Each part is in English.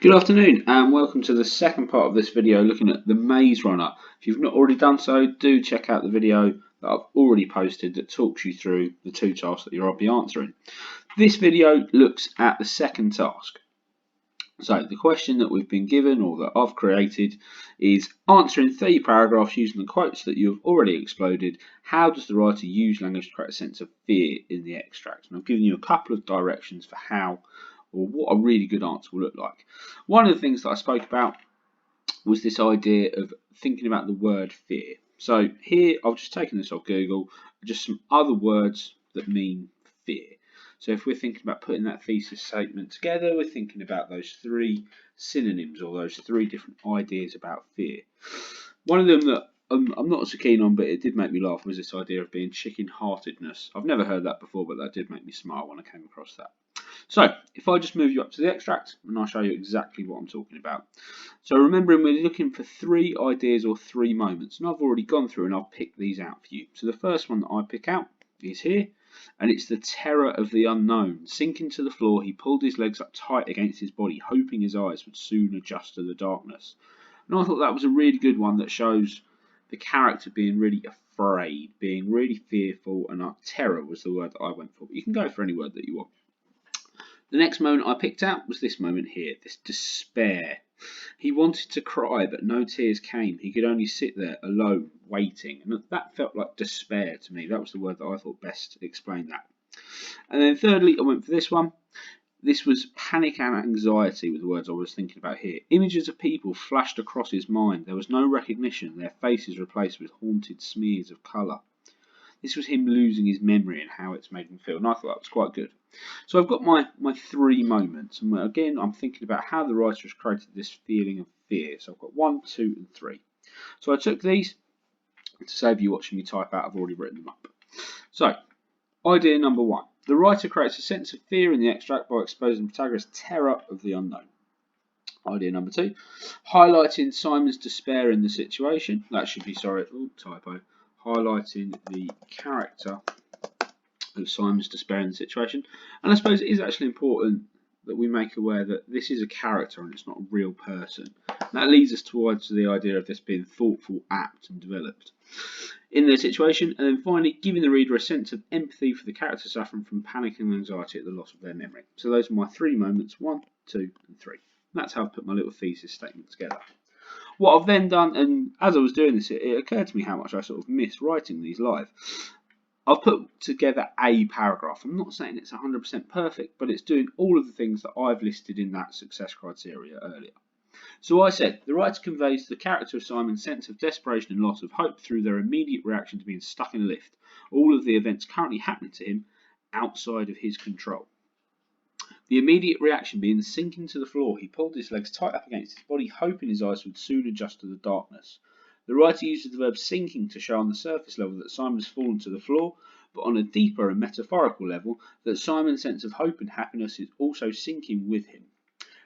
Good afternoon and welcome to the second part of this video looking at the Maze Runner. If you've not already done so, do check out the video that I've already posted that talks you through the two tasks that you'll be answering. This video looks at the second task. So the question that we've been given or that I've created is answering 3 paragraphs using the quotes that you've already exploded. How does the writer use language to create a sense of fear in the extract? And I've given you a couple of directions for how or what a really good answer will look like. One of the things that I spoke about was this idea of thinking about the word fear. So here I've just taken this off Google, just some other words that mean fear. So if we're thinking about putting that thesis statement together, we're thinking about those 3 synonyms or those 3 different ideas about fear. One of them that I'm not so keen on, but it did make me laugh, was this idea of being chicken-heartedness. I've never heard that before, but that did make me smile when I came across that. So if I just move you up to the extract and I'll show you exactly what I'm talking about. So remembering we're looking for 3 ideas or 3 moments, and I've already gone through and I'll pick these out for you. So the first one that I pick out is here, and it's the terror of the unknown. Sinking to the floor, he pulled his legs up tight against his body, hoping his eyes would soon adjust to the darkness. And I thought that was a really good one that shows the character being really afraid, being really fearful, and terror was the word that I went for. But you can go for any word that you want. The next moment I picked out was this moment here, this despair. He wanted to cry, but no tears came. He could only sit there alone, waiting. And that felt like despair to me. That was the word that I thought best explained that. And then thirdly, I went for this one. This was panic and anxiety with the words I was thinking about here. Images of people flashed across his mind. There was no recognition, their faces replaced with haunted smears of colour. This was him losing his memory and how it's made him feel, and I thought that was quite good. So I've got my 3 moments, and again I'm thinking about how the writer has created this feeling of fear. So I've got 1, 2 and 3. So I took these, to save you watching me type out, I've already written them up. So idea number 1. The writer creates a sense of fear in the extract by exposing the protagonist's terror of the unknown. Idea number 2. Highlighting Simon's despair in the situation. That should be, typo. Highlighting the character of Simon's despair in the situation. And I suppose it is actually important that we make aware that this is a character and it's not a real person. And that leads us towards the idea of this being thoughtful, apt and developed in their situation. And then finally, giving the reader a sense of empathy for the character suffering from panic and anxiety at the loss of their memory. So those are my 3 moments, 1, 2 and 3. And that's how I put my little thesis statement together. What I've then done, and as I was doing this, it occurred to me how much I sort of miss writing these live. I've put together a paragraph. I'm not saying it's 100% perfect, but it's doing all of the things that I've listed in that success criteria earlier. So I said, the writer conveys to the character of Simon's sense of desperation and loss of hope through their immediate reaction to being stuck in a lift. All of the events currently happening to him outside of his control. The immediate reaction being sinking to the floor, he pulled his legs tight up against his body, hoping his eyes would soon adjust to the darkness. The writer uses the verb sinking to show on the surface level that Simon has fallen to the floor, but on a deeper and metaphorical level, that Simon's sense of hope and happiness is also sinking with him.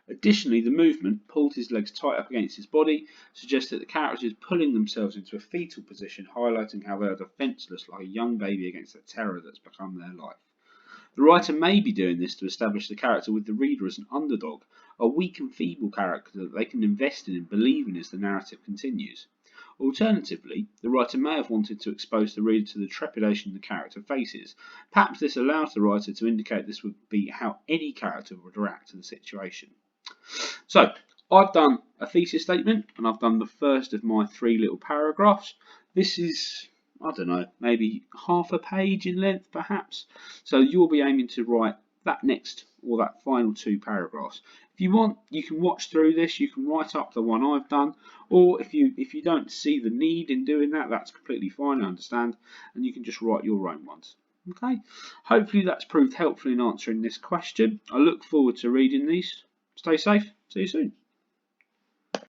Additionally, the movement, pulled his legs tight up against his body, suggests that the character is pulling themselves into a fetal position, highlighting how they are defenceless like a young baby against the terror that's become their life. The writer may be doing this to establish the character with the reader as an underdog, a weak and feeble character that they can invest in and believe in as the narrative continues. Alternatively, the writer may have wanted to expose the reader to the trepidation the character faces. Perhaps this allows the writer to indicate this would be how any character would react to the situation. So, I've done a thesis statement, and I've done the first of my 3 little paragraphs. This is, I don't know, maybe half a page in length perhaps. So you'll be aiming to write that next or that final 2 paragraphs. If you want, you can watch through this, you can write up the one I've done, or if you don't see the need in doing that, that's completely fine, I understand, and you can just write your own ones. Okay, hopefully that's proved helpful in answering this question. I look forward to reading these. Stay safe, see you soon.